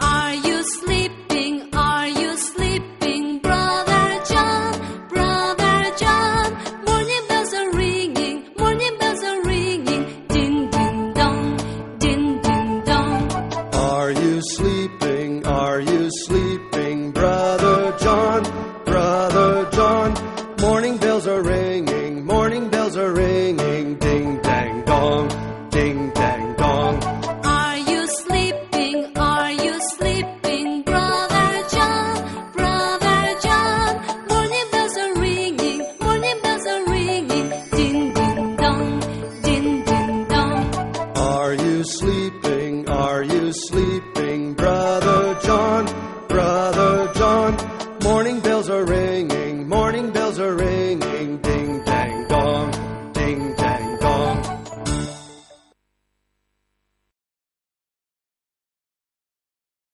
Are you sleeping? Are you sleeping, Brother John? Brother John, morning bells are ringing, morning bells are ringing, ding ding dong, ding ding dong. Are you sleeping? Are you sleeping, Brother John? Brother John, morning bells are ringing, morning bells are ringing, ding dang dong, ding dang dong. Are you sleeping? Are you sleeping, Brother John? Brother John, morning bells are ringing, morning bells are ringing, ding ding dong, ding ding dong. Are you sleeping? Are you sleeping, Brother John? Brother John, morning bells are ringing, morning bells are ringing, ding